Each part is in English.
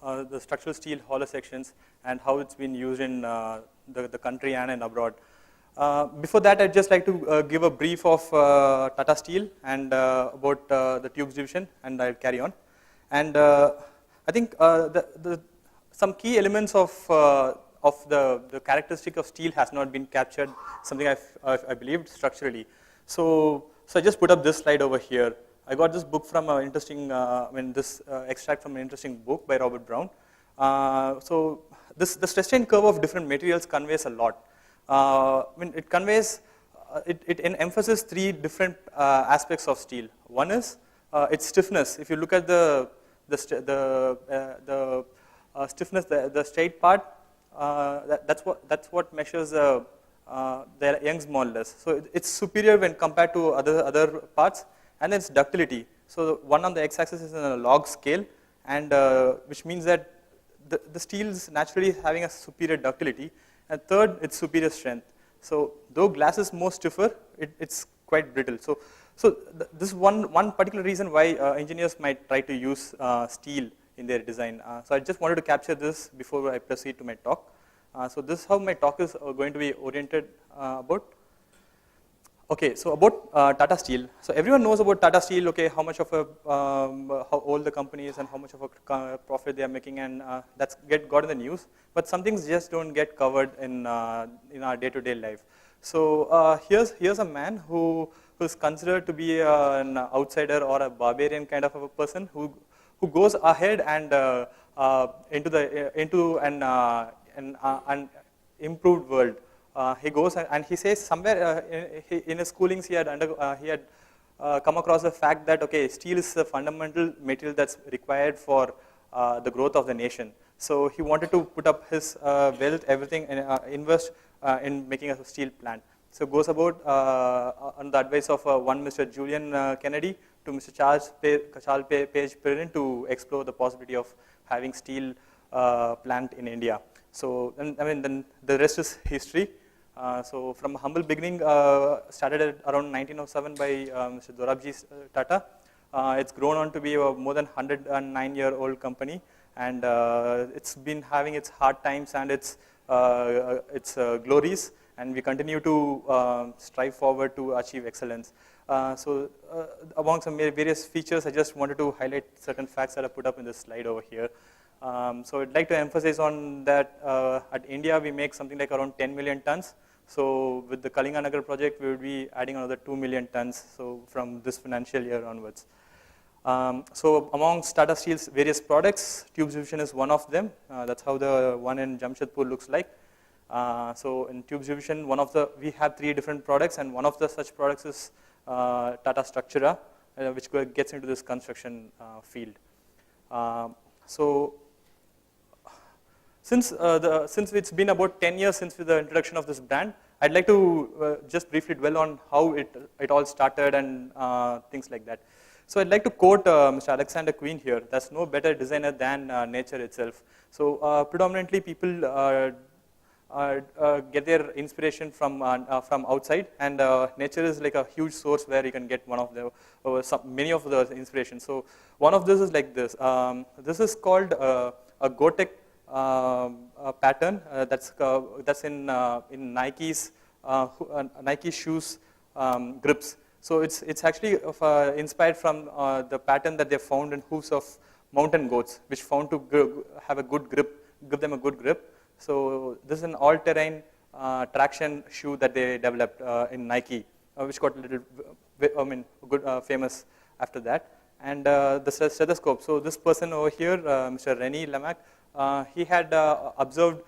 the structural steel hollow sections and how it's been used in the country and abroad. Before that, I'd just like to give a brief of Tata Steel and about the tubes division, and I'll carry on. And I think some key elements of the characteristic of steel has not been captured, something I believed structurally. So I just put up this slide over here. I got this book from an interesting, this extract from an interesting book by Robert Brown. So the stress strain curve of different materials conveys a lot. It conveys, it emphasizes three different aspects of steel. One is its stiffness. If you look at the stiffness, the straight part, that's what measures the Young's modulus. So it's superior when compared to other parts, and then its ductility. So one on the x-axis is in a log scale, and which means that the steel is naturally having a superior ductility, and third, its superior strength. So though glass is more stiffer, it's quite brittle. So this is one particular reason why engineers might try to use steel in their design. So I just wanted to capture this before I proceed to my talk. So this is how my talk is going to be oriented about. Okay, so about Tata Steel. So everyone knows about Tata Steel. Okay, how much of how old the company is and how much of a profit they are making, and that's got in the news. But some things just don't get covered in our day-to-day life. So here's a man who's considered to be an outsider or a barbarian kind of a person who goes ahead and into an improved world. He goes and he says somewhere in his schoolings he had come across the fact that okay, steel is the fundamental material that's required for the growth of the nation. So he wanted to put up his wealth, everything, and invest in making a steel plant. So goes about on the advice of one Mr. Julian Kennedy to Mr. Charles Page Perrin to explore the possibility of having steel plant in India. So then the rest is history. So from a humble beginning, started at around 1907 by Mr. Dorabji Tata. It's grown on to be a more than 109-year-old company, and it's been having its hard times and its glories, and we continue to strive forward to achieve excellence. So among some various features, I just wanted to highlight certain facts that I put up in this slide over here. So I'd like to emphasize on that at India we make something like around 10 million tons. So with the Kalinganagar project we will be adding another 2 million tons, so from this financial year onwards. So amongst Tata Steel's various products, tubes division is one of them. That's how the one in Jamshedpur looks like. So in tubes division, we have 3 different products, and one of the such products is Tata Structura, which gets into this construction field. So since it's been about 10 years since the introduction of this brand, I'd like to just briefly dwell on how it all started and things like that. So I'd like to quote Mr. Alexander Queen here. There's no better designer than nature itself. So predominantly people get their inspiration from outside, and nature is like a huge source where you can get many of the inspiration. So one of this is like this. This is called a Gore-Tex pattern that's in Nike's Nike shoes grips. So it's actually inspired from the pattern that they found in hooves of mountain goats, which found to have a good grip, give them a good grip. So this is an all-terrain traction shoe that they developed in Nike, which got a little, famous after that. And the stethoscope. So this person over here, Mr. René Lamaque, he had observed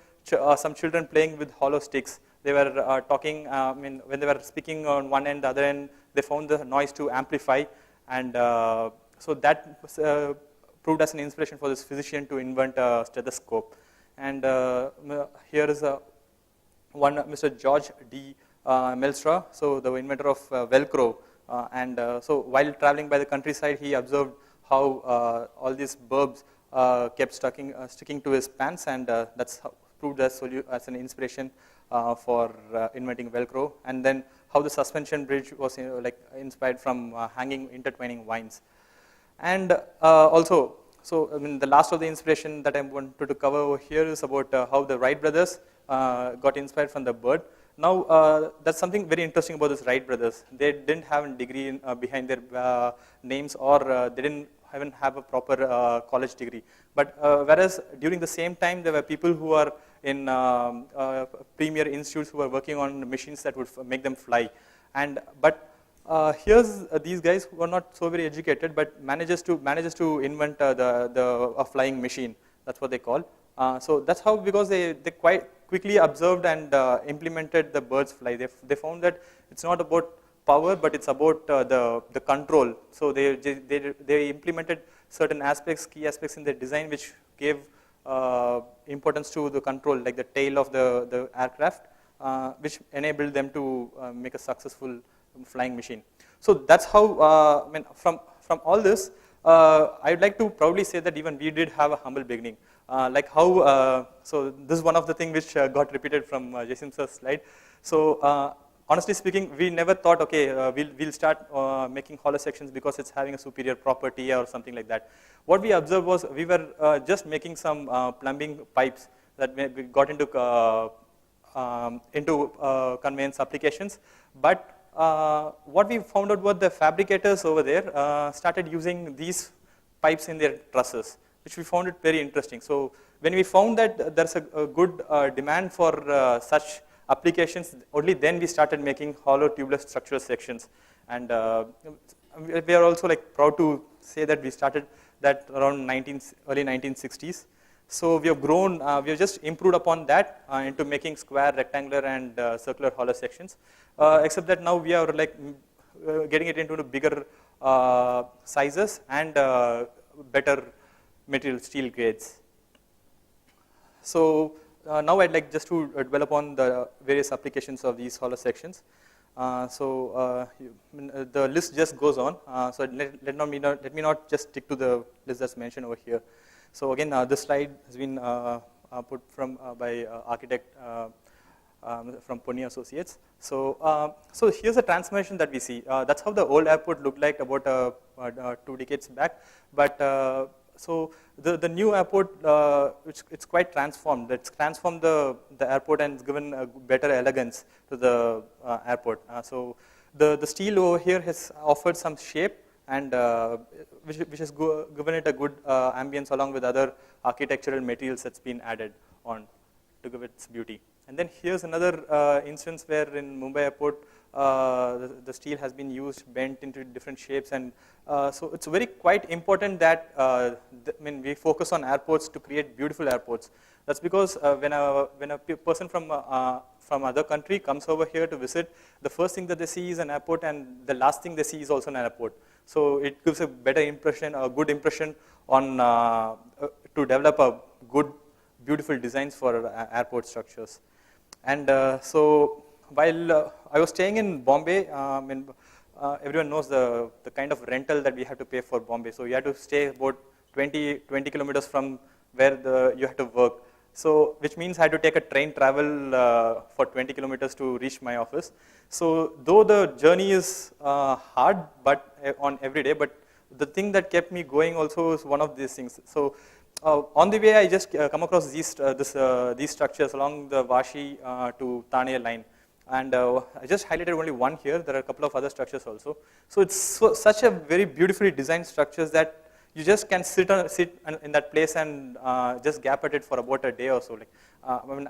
some children playing with hollow sticks. They were talking. When they were speaking on one end, the other end, they found the noise to amplify, and so that proved as an inspiration for this physician to invent a stethoscope. And here is one Mr. George D. Melstra, so the inventor of Velcro. So while traveling by the countryside, he observed how all these bulbs kept sticking to his pants, and that's proved as an inspiration for inventing Velcro. And then how the suspension bridge was inspired from hanging intertwining vines. And also, so I mean, the last of the inspiration that I wanted to cover over here is about how the Wright brothers got inspired from the bird. Now, that's something very interesting about this Wright brothers. They didn't have a degree behind their names, or they didn't even have a proper college degree. But whereas during the same time, there were people who are in premier institutes who were working on machines that would make them fly. But here's these guys who are not so very educated, but manages to invent a flying machine. That's what they call. So that's how, because they quite quickly observed and implemented the bird's fly. They found that it's not about power, but it's about the control. So they implemented certain aspects, key aspects in their design, which gave importance to the control, like the tail of the aircraft, which enabled them to make a successful flying machine. So that's how, I mean, from all this, I'd like to proudly say that even we did have a humble beginning. Like how, so this is one of the things which got repeated from Jasim's slide. So honestly speaking, we never thought, okay, we'll start making hollow sections because it's having a superior property or something like that. What we observed was we were just making some plumbing pipes that we got into conveyance applications. But what we found out was the fabricators over there started using these pipes in their trusses, which we found it very interesting. So when we found that there's a good demand for such applications, only then we started making hollow tubeless structural sections. And we are also like proud to say that we started that around early 1960s. So we have grown, we have just improved upon that into making square, rectangular, and circular hollow sections. Except that now we are like getting it into bigger sizes and better material, steel grades. So now I'd like just to dwell upon the various applications of these hollow sections. The list just goes on. So let me not just stick to the list that's mentioned over here. So again, this slide has been put from by architect from Ponni Associates. So here's a transformation that we see. That's how the old airport looked like about 2 decades back. But so the new airport, it's quite transformed. It's transformed the airport and it's given a better elegance to the airport. So the steel over here has offered some shape, and which has given it a good ambience along with other architectural materials that's been added on to give it its beauty. And then here's another instance where in Mumbai airport, the steel has been used, bent into different shapes, and so it's very quite important that we focus on airports to create beautiful airports. That's because when a person from other country comes over here to visit, the first thing that they see is an airport, and the last thing they see is also an airport. So it gives a better impression, a good impression on to develop a good, beautiful designs for airport structures. And so while I was staying in Bombay, everyone knows the kind of rental that we have to pay for Bombay. So you have to stay about 20 kilometers from where you have to work. So which means I had to take a train travel for 20 kilometers to reach my office. So though the journey is hard, but on every day, but the thing that kept me going also is one of these things. So on the way, I just come across these structures along the Vashi to Thane line. And I just highlighted only one here. There are a couple of other structures also. So it's such a very beautifully designed structures that you just can sit in that place and just gap at it for about a day or so. Like,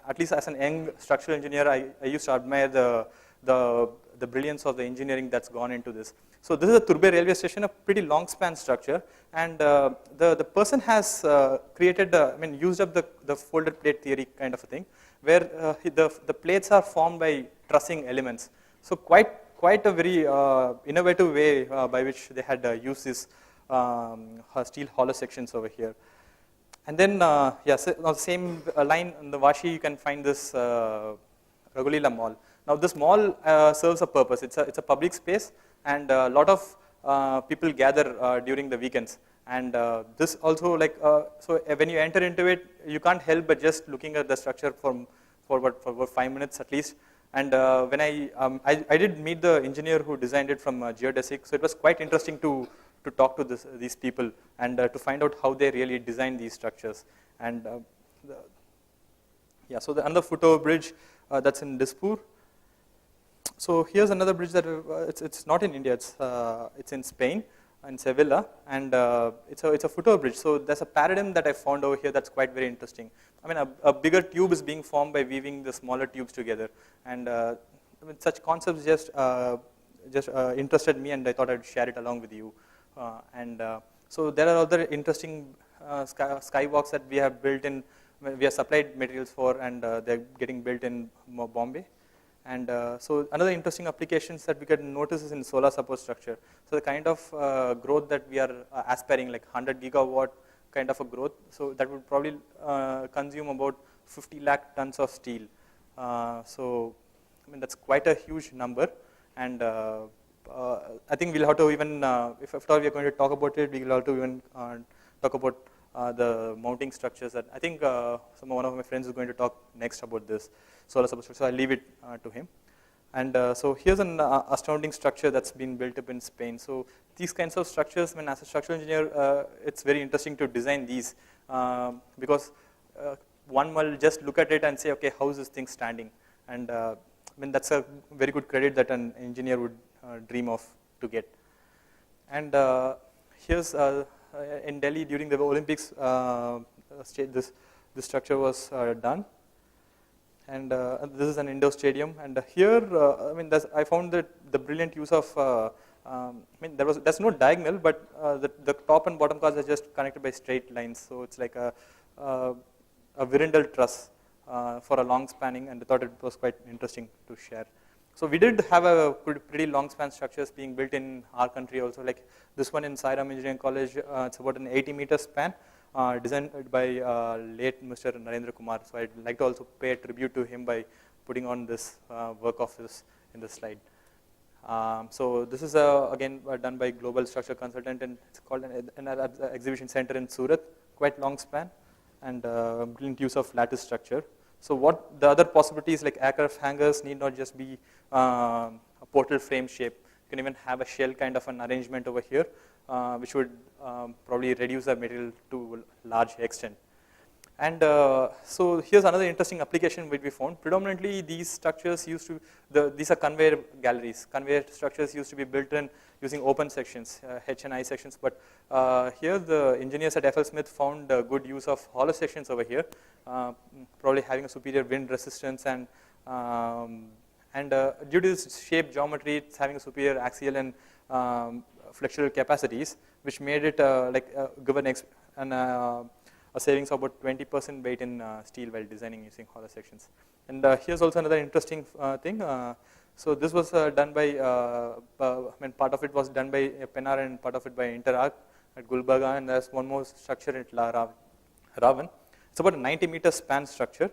at least as an young structural engineer, I used to admire the brilliance of the engineering that's gone into this. So this is a Turbe railway station, a pretty long span structure, and the person has created, used up the folded plate theory kind of a thing, where the plates are formed by trussing elements. So quite a very innovative way by which they had used this steel hollow sections over here. And then, on the same line on the Vashi, you can find this Raghulila Mall. Now, this mall serves a purpose. It's a public space, and a lot of people gather during the weekends. And this also, like, so when you enter into it, you can't help but just looking at the structure for about 5 minutes at least. And when I did meet the engineer who designed it from Geodesic, so it was quite interesting to to talk to these people and to find out how they really design these structures. And so the another footover bridge that's in Dispur. So here's another bridge that it's not in India. It's in Spain, in Sevilla, and it's a footover bridge. So there's a paradigm that I found over here that's quite very interesting. I mean, a bigger tube is being formed by weaving the smaller tubes together, and I mean, such concepts just interested me, and I thought I'd share it along with you. So there are other interesting skywalks that we have built in. We have supplied materials for, and they're getting built in Bombay. And so another interesting applications that we can notice is in solar support structure. So the kind of growth that we are aspiring, like 100 gigawatt kind of a growth, so that would probably consume about 50 lakh tons of steel. So I mean, that's quite a huge number, and I think we'll have to even, if after all we are going to talk about it, we will have to even talk about the mounting structures. That I think one of my friends is going to talk next about this solar support structure, so I'll leave it to him. And so here's an astounding structure that's been built up in Spain. So these kinds of structures, when as a structural engineer, it's very interesting to design these because one will just look at it and say, okay, how is this thing standing? And I mean, that's a very good credit that an engineer would dream of to get. And here's in Delhi during the Olympics, this structure was done. And this is an indoor stadium. And here, I mean, I found that the brilliant use of, I mean, there's no diagonal, but the top and bottom cars are just connected by straight lines. So it's like a Virindal truss for a long spanning, and I thought it was quite interesting to share. So we did have a pretty long span structures being built in our country also, like this one in Sai Ram Engineering College. It's about an 80-meter span designed by late Mr. Narendra Kumar. So I'd like to also pay a tribute to him by putting on this work of his in the slide. So this is again done by Global Structure Consultant, and it's called an exhibition center in Surat, quite long span, and brilliant use of lattice structure. So what the other possibilities, like aircraft hangars, need not just be a portal frame shape. You can even have a shell kind of an arrangement over here, which would probably reduce the material to a large extent. And so here's another interesting application which we found. Predominantly these structures used to, these are conveyor galleries. Conveyor structures used to be built in using open sections, H and I sections, but here the engineers at FL Smith found good use of hollow sections over here, probably having a superior wind resistance, and due to this shape geometry, it's having a superior axial and flexural capacities, which made it give a savings of about 20% weight in steel while designing using hollow sections. And here's also another interesting thing. So this was done by, I mean, part of it was done by Pennar and part of it by Interarc at Gulbarga, and there's one more structure at Ravan. It's about a 90-meter span structure.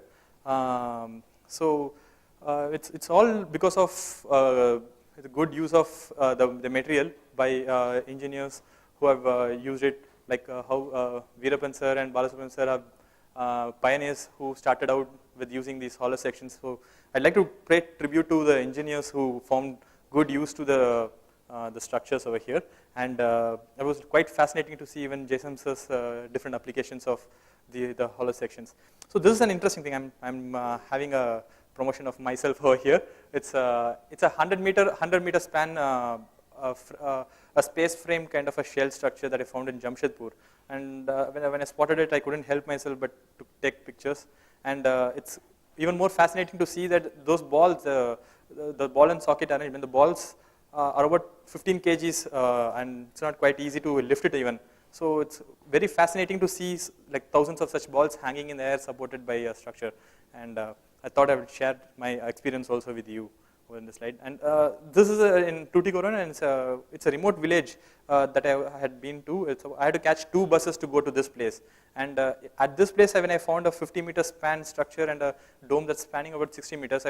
So it's all because of the good use of the material by engineers who have used it, like how Veerappan sir and Balasubramanian sir are pioneers who started out with using these hollow sections. So I'd like to pay tribute to the engineers who found good use to the structures over here. And it was quite fascinating to see even Jason sir's different applications of the hollow sections. So this is an interesting thing. I'm having a promotion of myself over here. It's a 100-meter span a space frame kind of a shell structure that I found in Jamshedpur. And when I spotted it, I couldn't help myself but to take pictures. And it's even more fascinating to see that those balls, the ball and socket arrangement, the balls are about 15 kgs, and it's not quite easy to lift it even. So it's very fascinating to see like thousands of such balls hanging in the air supported by a structure. And I thought I would share my experience also with you in the slide. And this is in Tuticorin, and it's a remote village that I had been to. I had to catch 2 buses to go to this place. And at this place, when I found a 50-meter span structure and a dome that's spanning about 60 meters,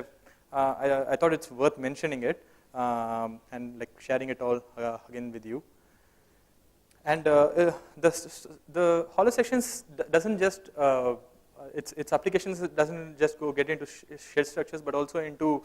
I thought it's worth mentioning it and like sharing it all again with you. And the hollow sections doesn't just its applications doesn't just get into shell structures, but also into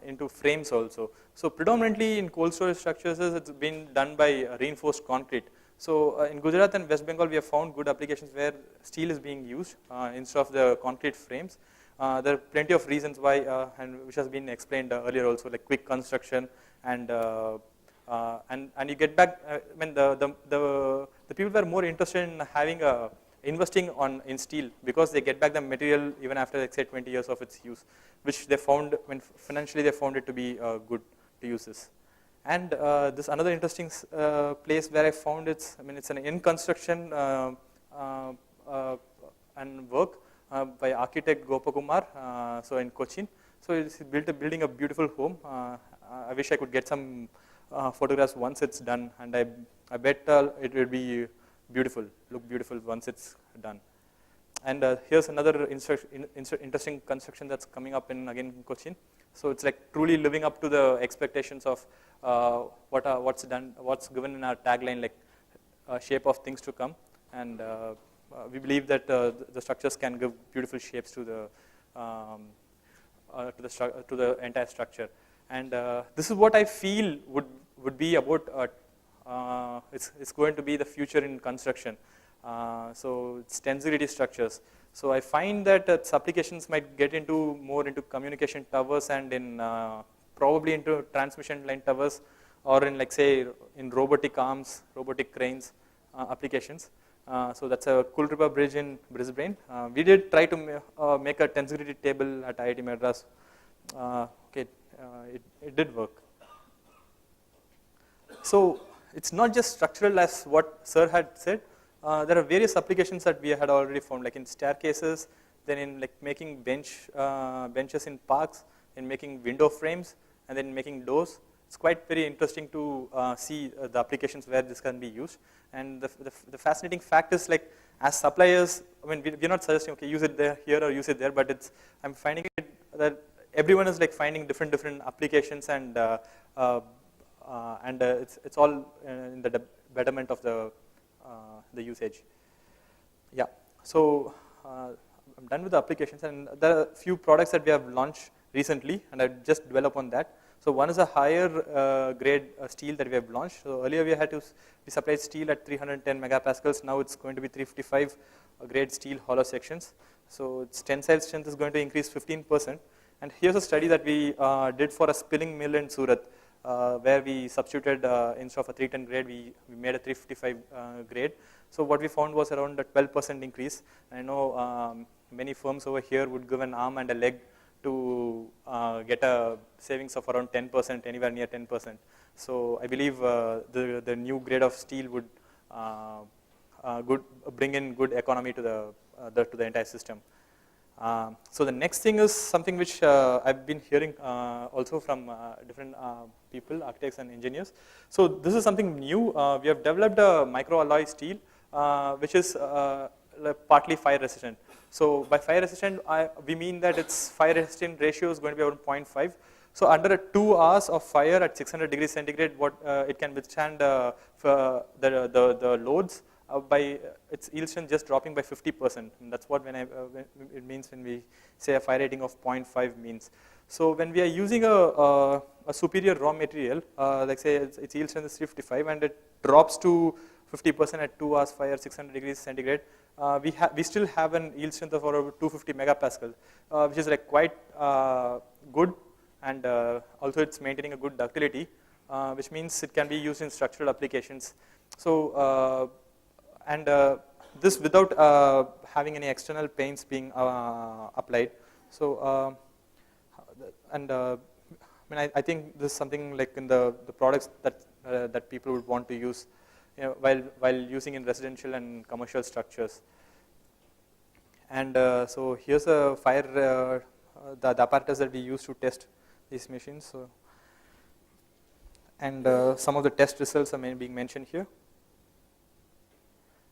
into frames also. So predominantly in cold storage structures, it's been done by reinforced concrete. So in Gujarat and West Bengal, we have found good applications where steel is being used instead of the concrete frames. There are plenty of reasons why, and which has been explained earlier also, like quick construction and you get back. I mean, the people were more interested in having investing in steel because they get back the material even after, like, say, 20 years of its use, which they found when financially they found it to be good to use this. And this another interesting place where I found it's an in construction and work by architect Gopakumar, so in Cochin. So he's building a beautiful home. I wish I could get some photographs once it's done, and I bet it will be beautiful, look beautiful once it's done. And here's another interesting construction that's coming up in Cochin. So it's like truly living up to the expectations of what's given in our tagline, like shape of things to come. And we believe that the structures can give beautiful shapes to the entire structure. And this is what I feel would be about. It's going to be the future in construction. So it's density structures. So I find that its applications might get more into communication towers and in probably into transmission line towers, or in, like, say, in robotic arms, robotic cranes applications. So that's a Kul River Bridge in Brisbane. We did try to make a density table at IIT Madras. It did work. So it's not just structural as what Sir had said. There are various applications that we had already found, like in staircases, then in, like, making benches in parks, in making window frames, and then making doors. It's quite very interesting to see the applications where this can be used. And the fascinating fact is, like, as suppliers, we're not suggesting, okay, use it there, here, or use it there, but I'm finding it that everyone is, like, finding different applications, and it's all in the betterment of the usage. Yeah. So I'm done with the applications, and there are a few products that we have launched recently, and I just dwell upon that. So one is a higher grade steel that we have launched. So earlier we supplied steel at 310 megapascals. Now it's going to be 355 grade steel hollow sections. So its tensile strength is going to increase 15%. And here's a study that we did for a spilling mill in Surat, where we substituted instead of a 310 grade, we made a 355 grade. So what we found was around a 12% increase. I know many firms over here would give an arm and a leg to get a savings of around 10%, anywhere near 10%. So I believe the new grade of steel would bring in good economy to the entire system. So the next thing is something which I've been hearing also from different people, architects and engineers. So this is something new. We have developed a microalloy steel, which is partly fire resistant. So by fire resistant, we mean that its fire resistant ratio is going to be around 0.5. So under 2 hours of fire at 600 degrees centigrade, it can withstand the loads by its yield strength just dropping by 50%. And that's what it means when we say a fire rating of 0.5 means. So when we are using a superior raw material, like say its yield strength is 55, and it drops to 50% at 2 hours fire, 600 degrees centigrade, we still have an yield strength of over 250 megapascal, which is like quite good, and also it's maintaining a good ductility, which means it can be used in structural applications. So this without having any external paints being applied. So I think this is something like in the products that people would want to use, while using in residential and commercial structures. And so here's a fire, the apparatus that we use to test these machines. So, and some of the test results are being mentioned here.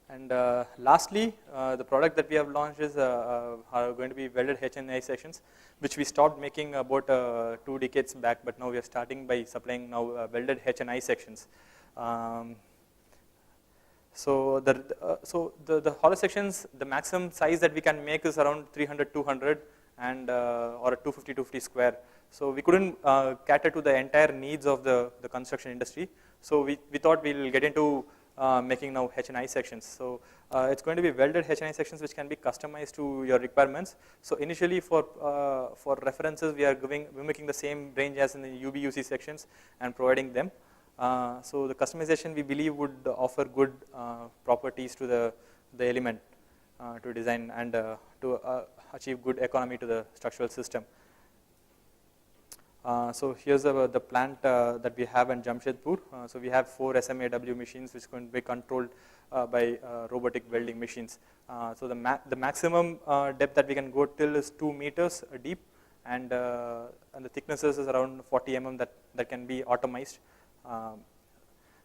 And lastly, the product that we have launched is are going to be welded HNI sections, which we stopped making about 2 decades back, but now we are starting by supplying now welded HNI sections. So the hollow sections, the maximum size that we can make is around 300, 200, and or a 250, 250 square. So we couldn't cater to the entire needs of the construction industry. So we thought we'll get into making now HNI sections. So it's going to be welded HNI sections which can be customized to your requirements. So initially for references, we're making the same range as in the UBUC sections and providing them. So the customization we believe would offer good properties to the element to design and to achieve good economy to the structural system. So here's the plant that we have in Jamshedpur. So we have 4 SMAW machines which can be controlled by robotic welding machines. So the maximum depth that we can go till is 2 meters deep, and the thicknesses is around 40 mm that can be automized.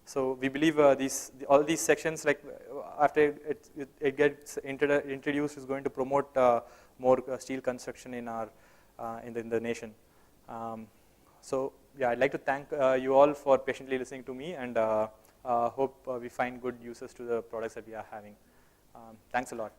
So we believe all these sections, like after it gets introduced, is going to promote more steel construction in our in the nation. So yeah, I'd like to thank you all for patiently listening to me, and hope we find good uses to the products that we are having. Thanks a lot.